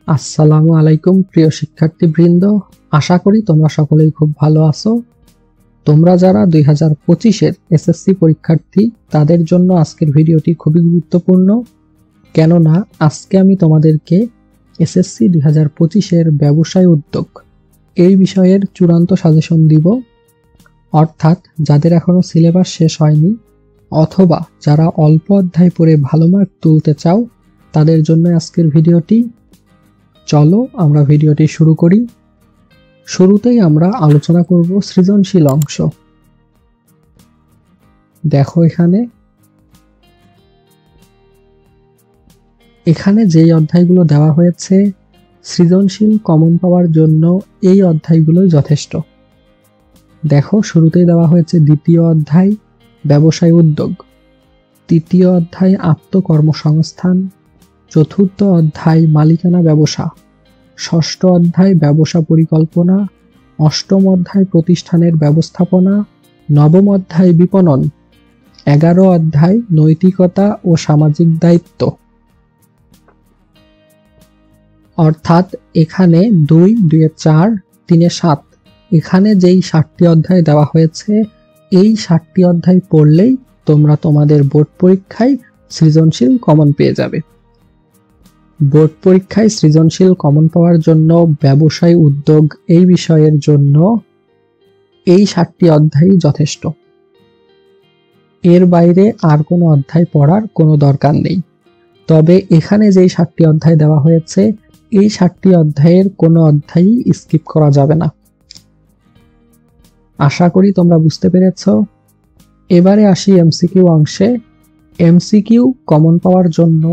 আসসালামু আলাইকুম প্রিয় শিক্ষার্থীবৃন্দ, আশা করি তোমরা সকলেই খুব ভালো আছো। তোমরা যারা 2025-এর এসএসসি পরীক্ষার্থী তাদের জন্য আজকের ভিডিওটি খুবই গুরুত্বপূর্ণ, কেননা আজকে আমি তোমাদেরকে এসএসসি 2025-এর ব্যবসায় উদ্যোগ এই বিষয়ের চূড়ান্ত সাজেশন দিব। অর্থাৎ যাদের এখনো সিলেবাস শেষ হয়নি অথবা যারা অল্প অধ্যায় পড়ে ভালো মার্ক তুলতে চাও তাদের জন্য আজকের ভিডিওটি। চলো আমরা ভিডিওটি শুরু করি। শুরুতেই আমরা আলোচনা করব সৃজনশীল অংশ। দেখো এখানে যেই অধ্যায়গুলো দেওয়া হয়েছে সৃজনশীল কমন পাওয়ার জন্য এই অধ্যায়গুলোই যথেষ্ট। দেখো শুরুতেই দেওয়া হয়েছে দ্বিতীয় অধ্যায় ব্যবসায় উদ্যোগ, তৃতীয় অধ্যায় আত্মকর্মসংস্থান, চতুর্থ অধ্যায় মালিকানা ব্যবসা, ষষ্ঠ অধ্যায় ব্যবসা পরিকল্পনা, অষ্টম অধ্যায় প্রতিষ্ঠানের ব্যবস্থাপনা, নবম অধ্যায় বিপণন, 11 অধ্যায় নৈতিকতা ও সামাজিক দায়িত্ব। অর্থাৎ এখানে 2, 2 4, 3 7 এখানে যেই 7টি অধ্যায় দেওয়া হয়েছে এই 7টি অধ্যায় পড়লেই তোমরা তোমাদের বোর্ড পরীক্ষায় সৃজনশীল কমন পেয়ে যাবে। বোর্ড পরীক্ষায় সৃজনশীল কমন পাওয়ার জন্য ব্যবসায় উদ্যোগ এই বিষয়ের জন্য এই 7টি অধ্যায়ই যথেষ্ট। এর বাইরে আর কোনো অধ্যায় পড়ার কোনো দরকার নেই। তবে এখানে যেই 7টি অধ্যায় দেওয়া হয়েছে এই 7টি অধ্যায়ের কোনো অধ্যায়ই স্কিপ করা যাবে না। আশা করি তোমরা বুঝতে পেরেছ। এবারে আসি এমসিকিউ অংশে। এমসিকিউ কমন পাওয়ার জন্য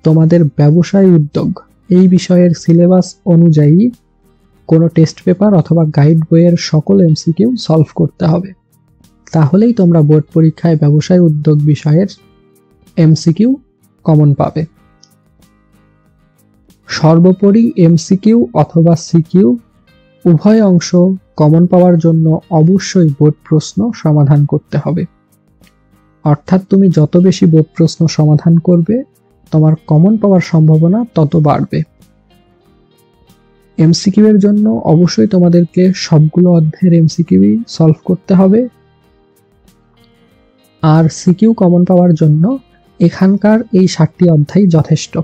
তোমাদের ব্যবসায় উদ্যোগ এই বিষয়ের সিলেবাস অনুযায়ী কোনো টেস্ট পেপার অথবা গাইড বইয়ের সকল এমসিকিউ সলভ করতে হবে, তাহলেই তোমরা বোর্ড পরীক্ষায় ব্যবসায় উদ্যোগ বিষয়ের এমসিকিউ কমন পাবে। সর্বোপরি এমসিকিউ অথবা সিকিউ উভয় অংশ কমন পাওয়ার জন্য অবশ্যই বোর্ড প্রশ্ন সমাধান করতে হবে। অর্থাৎ তুমি যত বেশি বোর্ড প্রশ্ন সমাধান করবে তোমার কমন পাওয়ার সম্ভাবনা তত বাড়বে। এমসিকিউ এর জন্য অবশ্যই তোমাদেরকে সবগুলো অধ্যায়ের এমসিকিউ সলভ করতে হবে। আর সিকিউ কমন পাওয়ার জন্য এখানকার এই 7টি অধ্যায় যথেষ্ট।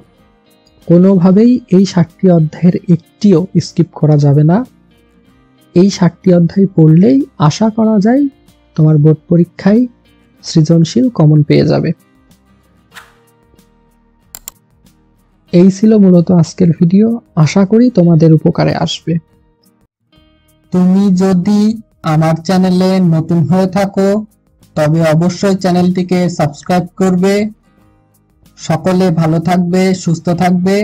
কোনোভাবেই এই 7টি অধ্যায়ের একটিও স্কিপ করা যাবে না। এই 7টি অধ্যায় পড়লেই আশা করা যায় তোমার বোর্ড পরীক্ষায় সৃজনশীল কমন পেয়ে যাবে। এই ছিল মূলত আজকের ভিডিও, আশা করি তোমাদের উপকারে আসবে। তুমি যদি আমার চ্যানেলে নতুন হয়ে থাকো তবে অবশ্যই চ্যানেলটিকে সাবস্ক্রাইব করবে। সকলে ভালো থাকবে, সুস্থ থাকবে।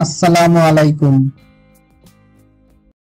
আসসালামু আলাইকুম।